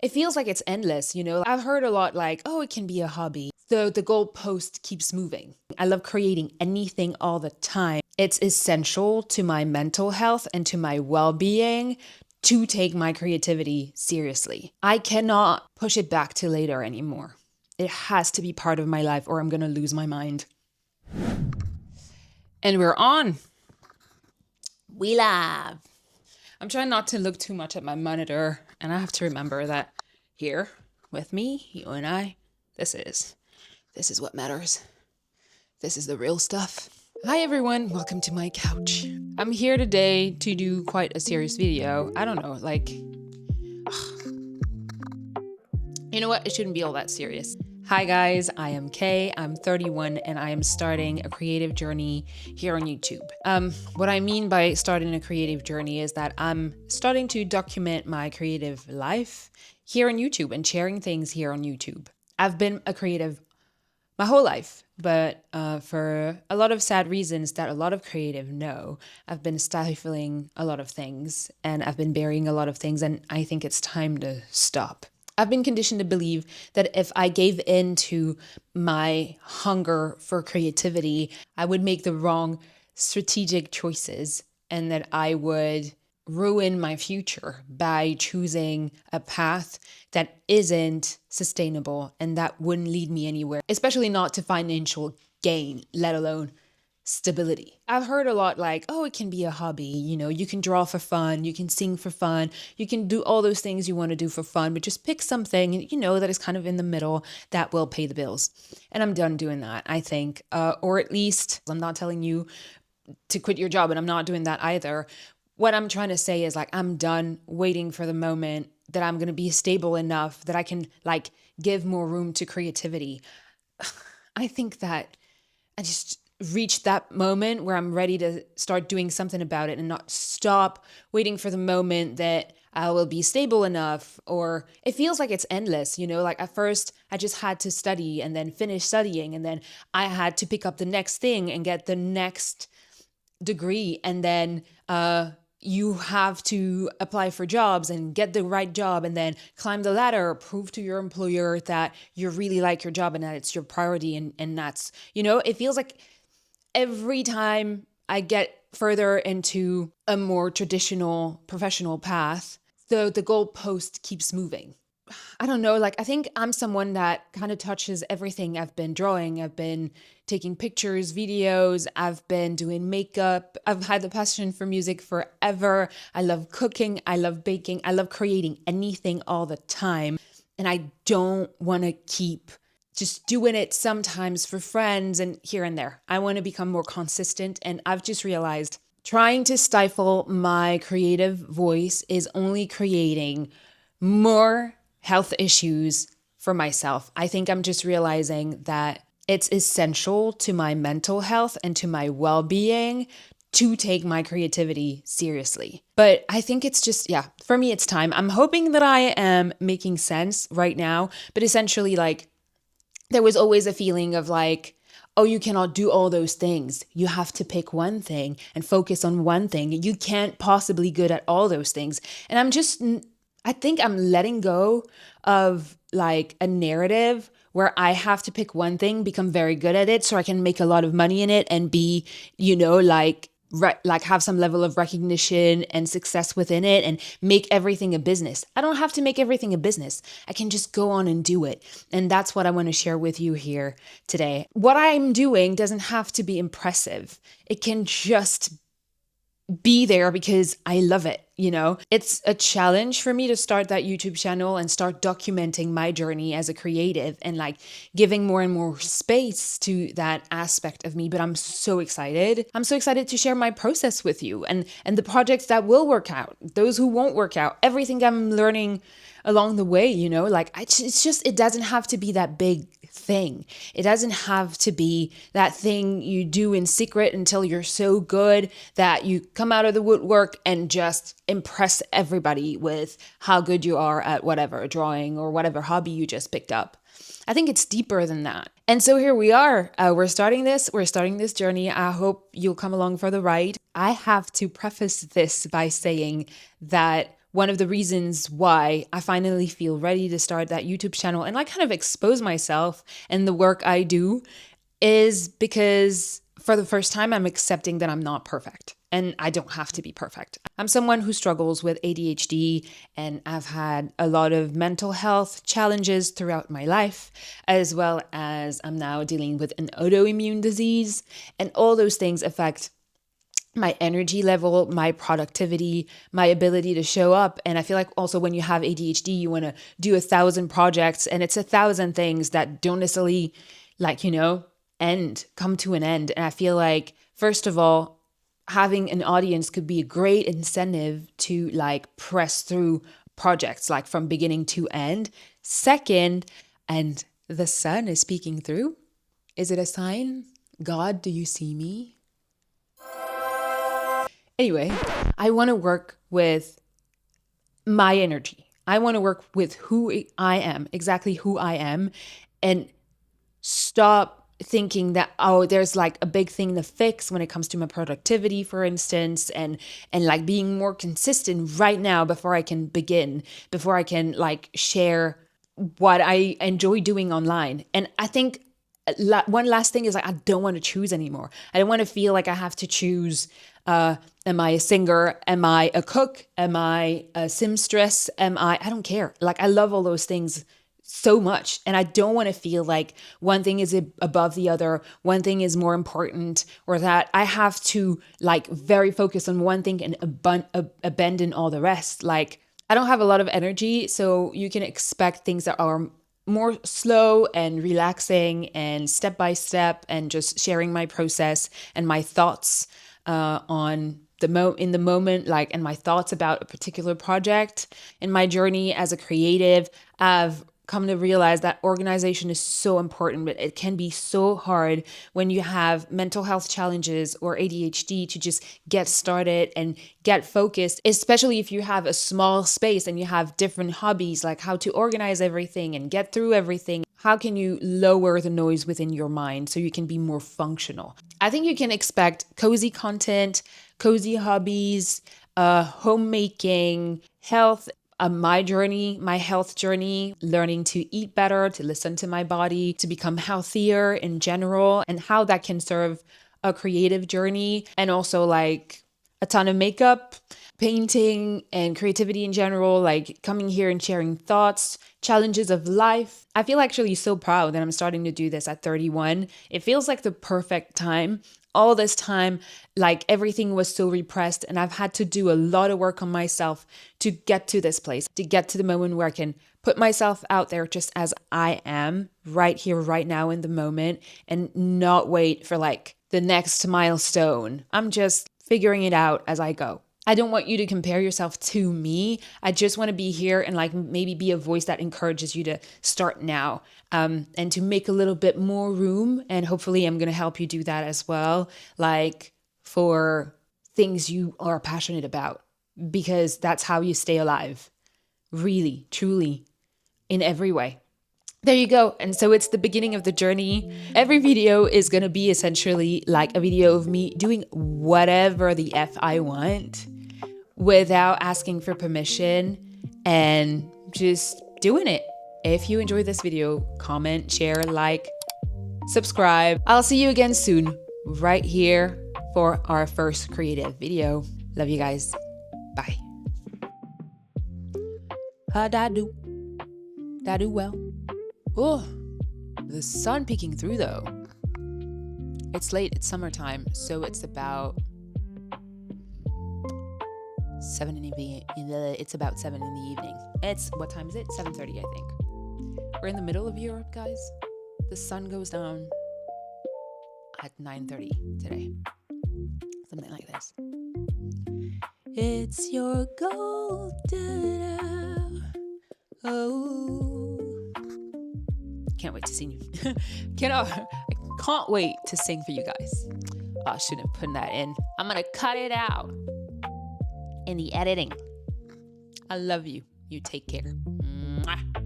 It feels like it's endless, you know? I've heard a lot like, oh, it can be a hobby. So the goalpost keeps moving. I love creating anything all the time. It's essential to my mental health and to my well being to take my creativity seriously. I cannot push it back to later anymore. It has to be part of my life or I'm going to lose my mind. And we're on. We live. I'm trying not to look too much at my monitor, and I have to remember that here with me, you and I, this is what matters. This is the real stuff. Hi everyone, welcome to my couch. I'm here today to do quite a serious video. I don't know, like, you know what? It shouldn't be all that serious. Hi guys, I am Kay. I'm 31 and I am starting a creative journey here on YouTube. What I mean by starting a creative journey is that I'm starting to document my creative life here on YouTube and sharing things here on YouTube. I've been a creative my whole life, but for a lot of sad reasons that a lot of creative know, I've been stifling a lot of things and I've been burying a lot of things, and I think it's time to stop. I've been conditioned to believe that if I gave in to my hunger for creativity, I would make the wrong strategic choices and that I would ruin my future by choosing a path that isn't sustainable and that wouldn't lead me anywhere, especially not to financial gain, let alone stability. I've heard a lot like, oh, it can be a hobby. You know, you can draw for fun, you can sing for fun, you can do all those things you want to do for fun, but just pick something, you know, that is kind of in the middle that will pay the bills. And I'm done doing that, I think. Or at least I'm not telling you to quit your job, and I'm not doing that either. What I'm trying to say is like, I'm done waiting for the moment that I'm going to be stable enough that I can like give more room to creativity. I think that I just reached that moment where I'm ready to start doing something about it and not stop waiting for the moment that I will be stable enough. Or it feels like it's endless, you know, like at first I just had to study and then finish studying, and then I had to pick up the next thing and get the next degree, and then you have to apply for jobs and get the right job and then climb the ladder, prove to your employer that you really like your job and that it's your priority, and that's, you know, it feels like every time I get further into a more traditional professional path, the goalpost keeps moving. I don't know, like I think I'm someone that kind of touches everything. I've been drawing, I've been taking pictures, videos, I've been doing makeup. I've had the passion for music forever. I love cooking, I love baking, I love creating anything all the time. And I don't want to keep just doing it sometimes for friends and here and there. I want to become more consistent, and I've just realized trying to stifle my creative voice is only creating more health issues for myself. I think I'm just realizing that it's essential to my mental health and to my well being to take my creativity seriously. But I think it's just, yeah, for me, it's time. I'm hoping that I am making sense right now, but essentially, like, there was always a feeling of like, oh, you cannot do all those things. You have to pick one thing and focus on one thing. You can't possibly good at all those things. And I think I'm letting go of like a narrative where I have to pick one thing, become very good at it so I can make a lot of money in it and be, you know, like have some level of recognition and success within it and make everything a business. I don't have to make everything a business. I can just go on and do it. And that's what I want to share with you here today. What I'm doing doesn't have to be impressive. It can just be there because I love it, you know? It's a challenge for me to start that YouTube channel and start documenting my journey as a creative and like giving more and more space to that aspect of me, but I'm so excited. I'm so excited to share my process with you and the projects that will work out, those who won't work out, everything I'm learning along the way, you know? Like it's just it doesn't have to be that big thing. It doesn't have to be that thing you do in secret until you're so good that you come out of the woodwork and just impress everybody with how good you are at whatever drawing or whatever hobby you just picked up. I think it's deeper than that. And so here we are. We're starting this journey. I hope you'll come along for the ride. I have to preface this by saying that one of the reasons why I finally feel ready to start that YouTube channel and like kind of expose myself and the work I do is because for the first time, I'm accepting that I'm not perfect and I don't have to be perfect. I'm someone who struggles with ADHD and I've had a lot of mental health challenges throughout my life, as well as I'm now dealing with an autoimmune disease, and all those things affect my energy level, my productivity, my ability to show up. And I feel like also when you have ADHD, you want to do 1,000 projects and it's 1,000 things that don't necessarily come to an end. And I feel like, first of all, having an audience could be a great incentive to like press through projects like from beginning to end. Second, and the sun is speaking through. Is it a sign? God, do you see me? Anyway, I want to work with my energy. I want to work with who I am, exactly who I am, and stop thinking that, oh, there's like a big thing to fix when it comes to my productivity, for instance, and like being more consistent right now before I can begin, before I can like share what I enjoy doing online. And I think one last thing is like, I don't want to choose anymore. I don't want to feel like I have to choose, am I a singer? Am I a cook? Am I a seamstress? I don't care. Like, I love all those things so much. And I don't want to feel like one thing is above the other, one thing is more important, or that I have to like very focus on one thing and abandon all the rest. Like, I don't have a lot of energy, so you can expect things that are more slow and relaxing and step by step, and just sharing my process and my thoughts on in the moment, like, and my thoughts about a particular project. In my journey as a creative, I've come to realize that organization is so important, but it can be so hard when you have mental health challenges or ADHD to just get started and get focused, especially if you have a small space and you have different hobbies, like how to organize everything and get through everything. How can you lower the noise within your mind so you can be more functional? I think you can expect cozy content, cozy hobbies, homemaking, health, my journey, my health journey, learning to eat better, to listen to my body, to become healthier in general, and how that can serve a creative journey. And also like a ton of makeup, painting, and creativity in general, like coming here and sharing thoughts, challenges of life. I feel actually so proud that I'm starting to do this at 31. It feels like the perfect time. All this time, like everything was so repressed, and I've had to do a lot of work on myself to get to this place, to get to the moment where I can put myself out there just as I am right here, right now in the moment, and not wait for like the next milestone. I'm just figuring it out as I go. I don't want you to compare yourself to me. I just want to be here and like maybe be a voice that encourages you to start now, and to make a little bit more room. And hopefully I'm going to help you do that as well, like for things you are passionate about, because that's how you stay alive, really, truly, in every way. There you go. And so it's the beginning of the journey. Every video is going to be essentially like a video of me doing whatever the F I want without asking for permission, and just doing it. If you enjoyed this video, comment, share, like, subscribe. I'll see you again soon, right here for our first creative video. Love you guys. Bye. How'd I do? Did I do well? Oh, the sun peeking through though. It's late, it's summertime, so it's about 7 in the evening. It's about 7 in the evening. What time is it? 7:30, I think. We're in the middle of Europe, guys. The sun goes down at 9:30 today. Something like this. It's your golden hour. Oh. Can't wait to sing you. I can't wait to sing for you guys. Oh, I shouldn't have put that in. I'm gonna cut it out in the editing. I love you. You take care. Mwah.